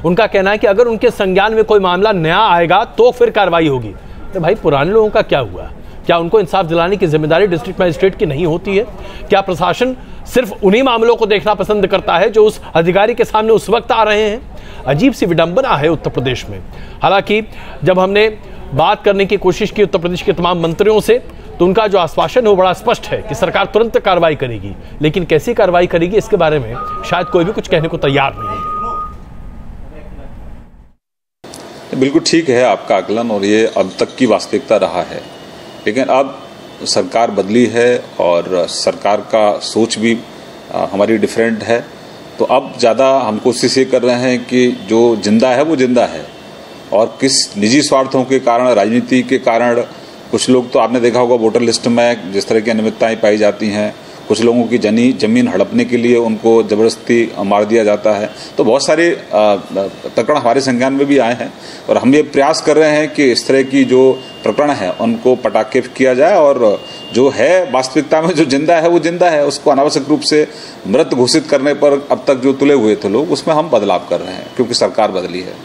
उनका कहना है कि अगर उनके संज्ञान में कोई मामला नया आएगा तो फिर कार्रवाई होगी। तो भाई पुराने लोगों का क्या हुआ? क्या उनको इंसाफ दिलाने की जिम्मेदारी डिस्ट्रिक्ट मजिस्ट्रेट की नहीं होती है? क्या प्रशासन सिर्फ उन्हीं मामलों को देखना पसंद करता है जो उस अधिकारी के सामने उस वक्त आ रहे हैं? अजीब सी विडंबना है उत्तर प्रदेश में। हालांकि जब हमने बात करने की कोशिश की उत्तर प्रदेश के तमाम मंत्रियों से तो उनका जो आश्वासन है वो बड़ा स्पष्ट है कि सरकार तुरंत कार्रवाई करेगी, लेकिन कैसी कार्रवाई करेगी इसके बारे में शायद कोई भी कुछ कहने को तैयार नहीं है। बिल्कुल ठीक है आपका आकलन और ये अब तक की वास्तविकता रहा है, लेकिन अब सरकार बदली है और सरकार का सोच भी हमारी डिफरेंट है। तो अब ज़्यादा हम कोशिश ये कर रहे हैं कि जो जिंदा है वो जिंदा है और किस निजी स्वार्थों के कारण, राजनीति के कारण कुछ लोग तो आपने देखा होगा वोटर लिस्ट में जिस तरह की अनियमितताएं पाई जाती हैं, कुछ लोगों की जमीन हड़पने के लिए उनको जबरदस्ती मार दिया जाता है। तो बहुत सारे प्रकरण हमारे संज्ञान में भी आए हैं और हम ये प्रयास कर रहे हैं कि इस तरह की जो प्रकरण है उनको पटाक्षेप किया जाए और जो है वास्तविकता में जो जिंदा है वो जिंदा है, उसको अनावश्यक रूप से मृत घोषित करने पर अब तक जो तुले हुए थे लोग उसमें हम बदलाव कर रहे हैं क्योंकि सरकार बदली है।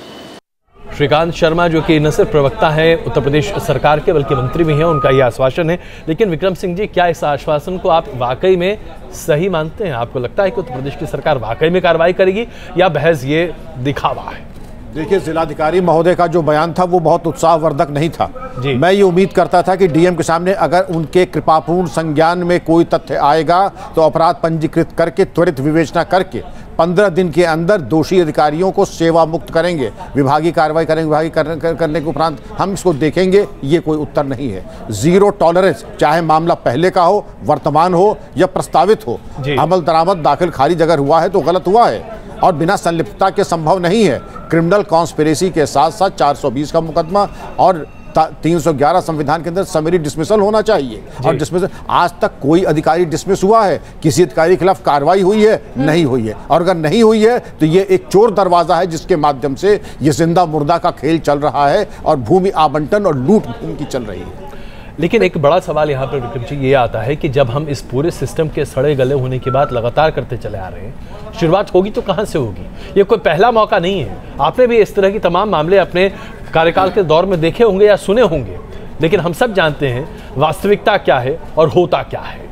श्रीकांत शर्मा जो कि न सिर्फ प्रवक्ता हैं उत्तर प्रदेश सरकार के बल्कि मंत्री भी हैं, उनका ये आश्वासन है। लेकिन विक्रम सिंह जी, क्या इस आश्वासन को आप वाकई में सही मानते हैं? आपको लगता है कि उत्तर प्रदेश की सरकार वाकई में कार्रवाई करेगी या महज ये दिखावा है? देखिए, जिलाधिकारी महोदय का जो बयान था वो बहुत उत्साहवर्धक नहीं था। मैं ये उम्मीद करता था कि डीएम के सामने अगर उनके कृपापूर्ण संज्ञान में कोई तथ्य आएगा तो अपराध पंजीकृत करके त्वरित विवेचना करके 15 दिन के अंदर दोषी अधिकारियों को सेवा मुक्त करेंगे, विभागीय कार्रवाई करेंगे। विभागीय करने के उपरांत हम इसको देखेंगे। ये कोई उत्तर नहीं है। जीरो टॉलरेंस, चाहे मामला पहले का हो, वर्तमान हो या प्रस्तावित हो। अमल दरामद दाखिल खारिज अगर हुआ है तो गलत हुआ है और बिना संलिप्तता के संभव नहीं है। क्रिमिनल कॉन्स्पिरेसी के साथ साथ 420 का मुकदमा और 311 संविधान के अंदर समरी डिसमिसल होना चाहिए। और डिसमिसल आज तक कोई अधिकारी डिसमिस हुआ है? किसी अधिकारी के खिलाफ कार्रवाई हुई है? नहीं हुई है। और अगर नहीं हुई है तो ये एक चोर दरवाजा है जिसके माध्यम से ये जिंदा मुर्दा का खेल चल रहा है और भूमि आवंटन और लूट भूमि की चल रही है। लेकिन एक बड़ा सवाल यहाँ पर विक्रम जी ये आता है कि जब हम इस पूरे सिस्टम के सड़े गले होने की बात लगातार करते चले आ रहे हैं, शुरुआत होगी तो कहाँ से होगी? ये कोई पहला मौका नहीं है। आपने भी इस तरह की तमाम मामले अपने कार्यकाल के दौर में देखे होंगे या सुने होंगे, लेकिन हम सब जानते हैं वास्तविकता क्या है और होता क्या है।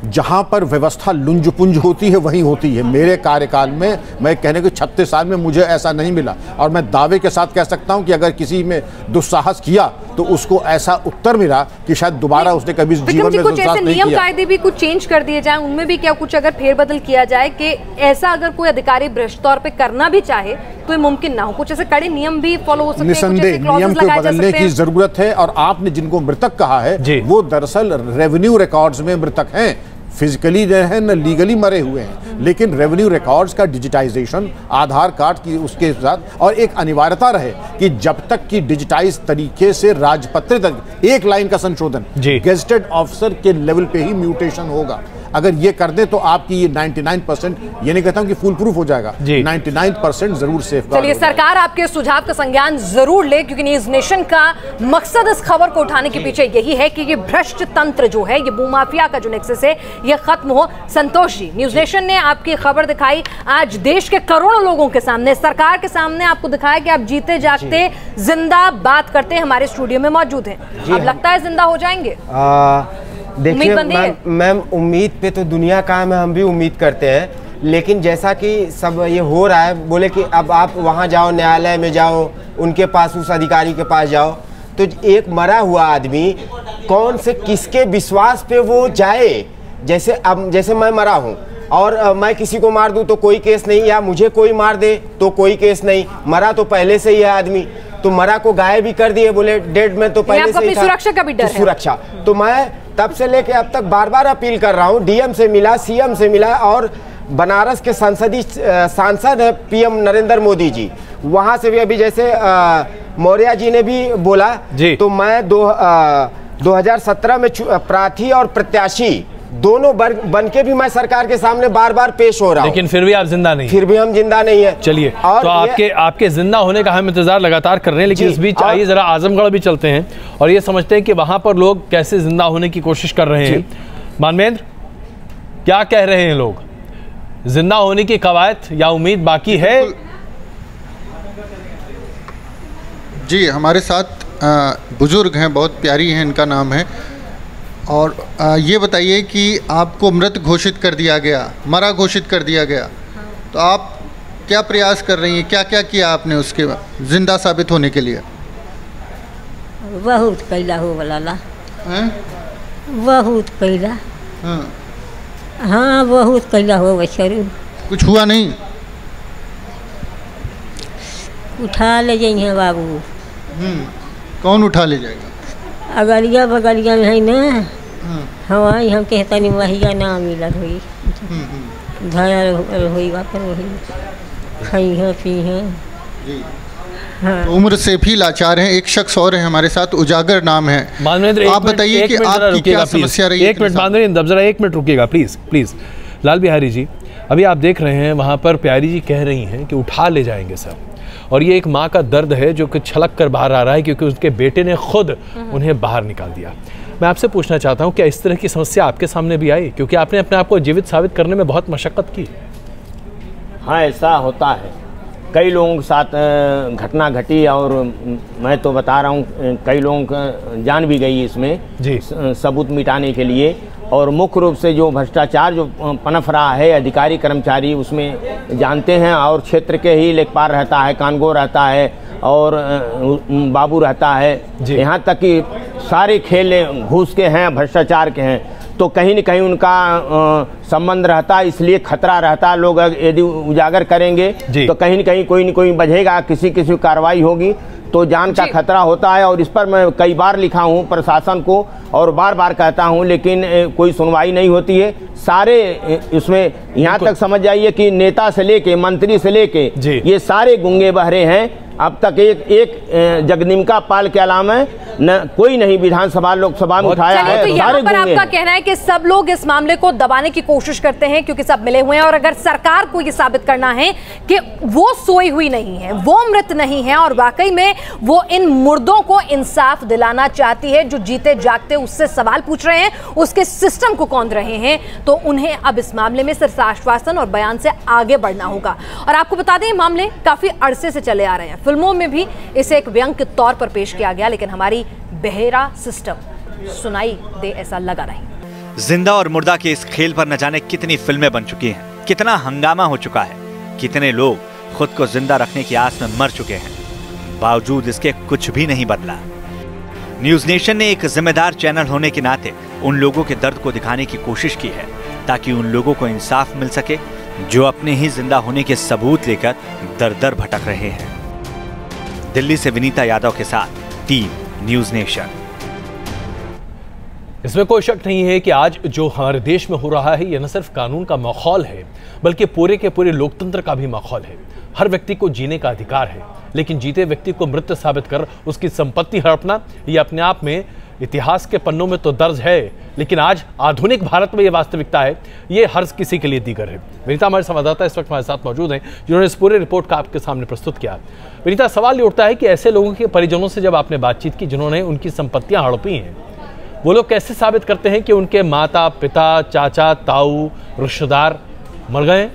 जहां पर व्यवस्था लुंज पुंज होती है वहीं होती है। मेरे कार्यकाल में, मैं कहने के 36 साल में मुझे ऐसा नहीं मिला और मैं दावे के साथ कह सकता हूं कि अगर किसी में दुस्साहस किया तो उसको ऐसा उत्तर मिला कि शायद दोबारा उसने कभी जीवन में कुछ ऐसे नियम कायदे भी कुछ चेंज कर दिए जाएं, उनमें भी क्या कुछ अगर फेरबदल किया जाए कि ऐसा अगर कोई अधिकारी भ्रष्ट तौर पे करना भी चाहे तो ये मुमकिन ना हो? कुछ ऐसे कड़े नियम भी फॉलो हो सकते हैं? निसंदेह नियम को बदलने की जरूरत है। और आपने जिनको मृतक कहा है वो दरअसल रेवेन्यू रिकॉर्ड्स में मृतक हैं, फिजिकली है न लीगली मरे हुए हैं। लेकिन रेवेन्यू रिकॉर्ड्स का डिजिटाइजेशन, आधार कार्ड की उसके साथ, और एक अनिवार्यता रहे कि जब तक कि डिजिटाइज तरीके से राजपत्रित एक लाइन का संशोधन गेजेटेड ऑफिसर के लेवल पे ही म्यूटेशन होगा। अगर ये कर दे तो आपकी ये 99%, ये नहीं कहता हूं कि फुल प्रूफ हो जाएगा, 99% जरूर सेफ। चलिए, सरकार आपके सुझाव का संज्ञान जरूर ले, क्योंकि न्यूज नेशन का मकसद इस खबर को उठाने के पीछे यही है कि ये भ्रष्ट तंत्र जो है, ये भूमाफिया का जो नेक्सस है, ये खत्म हो। संतोष जी, न्यूज नेशन ने आपकी खबर दिखाई, आज देश के करोड़ों लोगों के सामने, सरकार के सामने आपको दिखाया कि आप जीते जागते जिंदा बात करते हैं, हमारे स्टूडियो में मौजूद हैं। अब लगता है जिंदा हो जाएंगे? देखिए मैम, उम्मीद पे तो दुनिया कायम है, हम भी उम्मीद करते हैं। लेकिन जैसा कि सब ये हो रहा है, बोले कि अब आप वहाँ जाओ, न्यायालय में जाओ, उनके पास, उस अधिकारी के पास जाओ, तो एक मरा हुआ आदमी कौन से किसके विश्वास पे वो जाए? जैसे मैं मरा हूँ और मैं किसी को मार दूँ तो कोई केस नहीं, या मुझे कोई मार दे तो कोई केस नहीं। मरा तो पहले से ही है आदमी, तो मरा को गायब भी कर दिए, बोले डेड में तो पहले से ही था। सुरक्षा का भी डर है। सुरक्षा तो मैं तब से लेके अब तक बार बार अपील कर रहा हूँ। डीएम से मिला, सीएम से मिला, और बनारस के संसदीय सांसद है पीएम नरेंद्र मोदी जी, वहाँ से भी अभी जैसे मौर्य जी ने भी बोला, तो मैं 2017 में प्रार्थी और प्रत्याशी दोनों बन के भी मैं सरकार के सामने बार बार पेश हो रहा हूं। लेकिन फिर भी आप जिंदा नहीं, फिर भी हम जिंदा नहीं है। चलिए, तो आपके जिंदा होने का हम इंतजार लगातार कर रहे हैं, लेकिन इस बीच आइए जरा आजमगढ़ भी चलते हैं और ये समझते हैं कि वहां पर लोग कैसे जिंदा होने की कोशिश कर रहे हैं। मानवेंद्र, क्या कह रहे हैं लोग? जिंदा होने की कवायद या उम्मीद बाकी है? जी, हमारे साथ बुजुर्ग हैं, बहुत प्यारी हैं, इनका नाम है। और ये बताइए कि आपको मृत घोषित कर दिया गया, मरा घोषित कर दिया गया, तो आप क्या प्रयास कर रही हैं? क्या क्या किया आपने उसके जिंदा साबित होने के लिए? बहुत कैला हो वाला, बहुत कैला। हाँ, बहुत कैला हो बचरू। कुछ हुआ नहीं? उठा ले जाइए बाबू। कौन उठा ले जाएगा? अगलिया बगलिया में है ना, हवाई हम कहता नहीं वही ना मिलत हुई, धैर्य हुई पर वही खाई है पी है। तो उम्र से भी लाचार हैं। एक शख्स और है हमारे साथ, उजागर नाम है। आप बताइए कि आपकी क्या समस्या रही? एक मिनट मानवेंद्र, जरा एक minute रुकिएगा please please. Lal Bihari ji, अभी आप देख रहे हैं वहाँ पर प्यारी जी कह रही हैं कि उठा ले जाएंगे सर, और ये एक माँ का दर्द है जो कि छलक कर बाहर आ रहा है क्योंकि उसके बेटे ने खुद उन्हें बाहर निकाल दिया। मैं आपसे पूछना चाहता हूँ, क्या इस तरह की समस्या आपके सामने भी आई? क्योंकि आपने अपने आप को जीवित साबित करने में बहुत मशक्कत की। हाँ, ऐसा होता है। कई लोगों के साथ घटना घटी और मैं तो बता रहा हूँ कई लोगों का जान भी गई इसमें जी सबूत मिटाने के लिए। और मुख्य रूप से जो भ्रष्टाचार जो पनप रहा है अधिकारी कर्मचारी उसमें जानते हैं, और क्षेत्र के ही लेखपाल रहता है, कानगो रहता है और बाबू रहता है, यहाँ तक कि सारे खेल घूस के हैं, भ्रष्टाचार के हैं, तो कहीं न कहीं उनका संबंध रहता है, इसलिए खतरा रहता है। लोग यदि उजागर करेंगे तो कहीं न कोई बझेगा, किसी कार्रवाई होगी तो जान का खतरा होता है। और इस पर मैं कई बार लिखा हूँ प्रशासन को और बार बार कहता हूँ, लेकिन कोई सुनवाई नहीं होती है। सारे इसमें यहाँ तक समझ जाइए कि नेता से लेके मंत्री से लेके ये सारे गुंगे बहरे हैं। अब तक एक जगदम्बिका पाल के अलावा न कोई नहीं विधानसभा लोकसभा में उठाया है। तो यहाँ पर आपका कहना है कि सब लोग इस मामले को दबाने की कोशिश करते हैं क्योंकि सब मिले हुए हैं, और अगर सरकार को ये साबित करना है कि वो सोई हुई नहीं है, वो मृत नहीं है और वाकई में वो इन मुर्दों को इंसाफ दिलाना चाहती है जो जीते जागते उससे सवाल पूछ रहे हैं, उसके सिस्टम को कौंध रहे हैं, तो उन्हें अब इस मामले में सिर्फ आश्वासन और बयान से आगे बढ़ना होगा। और आपको बता दें मामले काफी अरसे से चले आ रहे हैं, फिल्मों में भी इसे एक व्यंग के तौर पर पेश किया गया, लेकिन हमारी बहेरा सिस्टम सुनाई दे ऐसा लगा नहीं। जिंदा और मुर्दा के इस खेल पर न जाने कितनी फिल्में बन चुकी हैं, कितना हंगामा हो चुका है, कितने लोग खुद को जिंदा रखने की आस में मर चुके हैं, बावजूद इसके कुछ भी नहीं बदला। न्यूज नेशन ने एक जिम्मेदार चैनल होने के नाते उन लोगों के दर्द को दिखाने की कोशिश की है ताकि उन लोगों को इंसाफ मिल सके जो अपने ही जिंदा होने के सबूत लेकर दर दर भटक रहे हैं। दिल्ली से विनीता यादव के साथ टीम न्यूज नेशन। इसमें कोई शक नहीं है कि आज जो हमारे देश में हो रहा है यह न सिर्फ कानून का माहौल है बल्कि पूरे के पूरे लोकतंत्र का भी माहौल है। हर व्यक्ति को जीने का अधिकार है, लेकिन जीते व्यक्ति को मृत साबित कर उसकी संपत्ति हड़पना यह अपने आप में इतिहास के पन्नों में तो दर्ज है, लेकिन आज आधुनिक भारत में यह वास्तविकता है, ये हर किसी के लिए दीगर है। विनीता हमारे संवाददाता इस वक्त हमारे साथ मौजूद हैं जिन्होंने इस पूरे रिपोर्ट का आपके सामने प्रस्तुत किया। विनीता, सवाल ये उठता है कि ऐसे लोगों के परिजनों से जब आपने बातचीत की जिन्होंने उनकी संपत्तियां हड़पी हैं, वो लोग कैसे साबित करते हैं कि उनके माता पिता चाचा ताऊ रिश्तेदार मर गए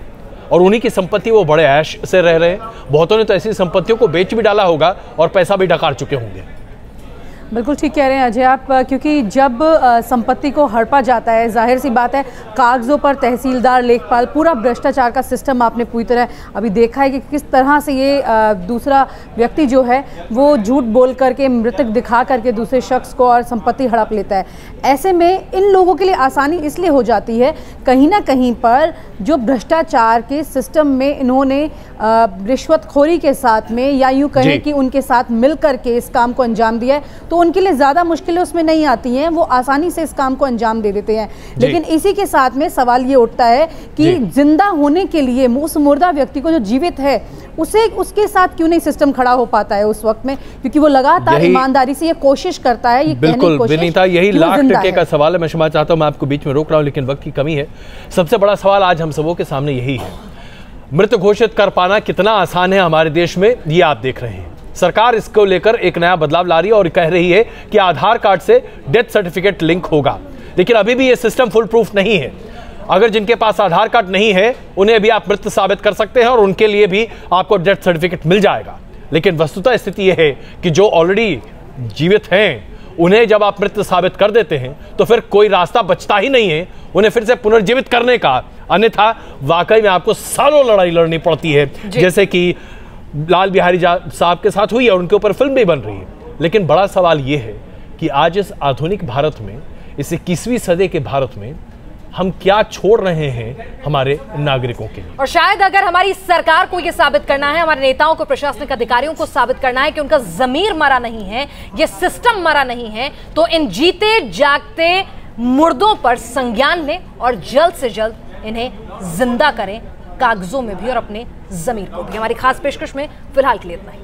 और उन्हीं की संपत्ति वो बड़े ऐश से रह रहे हैं? बहुतों ने तो ऐसी संपत्तियों को बेच भी डाला होगा और पैसा भी डकार चुके होंगे। बिल्कुल ठीक कह रहे हैं अजय आप, क्योंकि जब संपत्ति को हड़पा जाता है, जाहिर सी बात है कागज़ों पर तहसीलदार लेखपाल पूरा भ्रष्टाचार का सिस्टम आपने पूरी तरह अभी देखा है कि किस तरह से ये दूसरा व्यक्ति जो है वो झूठ बोल करके मृतक दिखा करके दूसरे शख्स को और संपत्ति हड़प लेता है। ऐसे में इन लोगों के लिए आसानी इसलिए हो जाती है कहीं ना कहीं पर जो भ्रष्टाचार के सिस्टम में इन्होंने रिश्वतखोरी के साथ में या यूँ कहें कि उनके साथ मिल करके इस काम को अंजाम दिया है, तो उनके लिए ज़्यादा मुश्किलें उसमें नहीं आती हैं, वो आसानी से इस काम को अंजाम दे देते हैं। लेकिन इसी के साथ में सवाल ये उठता है कि जिंदा होने के लिए उस मुर्दा व्यक्ति को जो जीवित है उसे उसके साथ क्यों नहीं सिस्टम खड़ा हो पाता है उस वक्त में, क्योंकि वो लगातार ईमानदारी से ये कोशिश करता है। ये बिल्कुल विनीता, यही लाख टके का सवाल है। मैं क्षमा चाहता हूँ, मैं आपको बीच में रोक रहा हूँ, लेकिन वक्त की कमी है। सबसे बड़ा सवाल आज हम सबों के सामने यही है, मृत घोषित कर पाना कितना आसान है हमारे देश में, ये आप देख रहे हैं। सरकार इसको लेकर एक नया बदलाव ला रही है और कह रही है कि आधार कार्ड से डेथ सर्टिफिकेट लिंक होगा, लेकिन अभी भी ये सिस्टम फुल प्रूफ नहीं है। अगर जिनके पास आधार कार्ड नहीं है उन्हें भी आप मृत साबित कर सकते हैं और उनके लिए भी आपको डेथ सर्टिफिकेट मिल जाएगा। लेकिन वस्तुतः स्थिति यह है कि जो ऑलरेडी जीवित हैं उन्हें जब आप मृत साबित कर देते हैं तो फिर कोई रास्ता बचता ही नहीं है उन्हें फिर से पुनर्जीवित करने का, अन्यथा वाकई में आपको सालों लड़ाई लड़नी पड़ती है, जैसे कि लाल बिहारी साहब के साथ हुई है और उनके ऊपर फिल्म भी बन रही है। लेकिन बड़ा सवाल यह है कि आज इस आधुनिक भारत में, इस 21वीं सदी के भारत में हम क्या छोड़ रहे हैं हमारे नागरिकों के लिए। और शायद अगर हमारी सरकार को यह साबित करना है, हमारे नेताओं को, प्रशासनिक अधिकारियों को साबित करना है कि उनका जमीर मरा नहीं है, ये सिस्टम मरा नहीं है, तो इन जीते जागते मुर्दों पर संज्ञान लें और जल्द से जल्द इन्हें जिंदा करें, कागजों में भी और अपने जमीर को भी। हमारी खास पेशकश में फिलहाल के लिए इतना ही।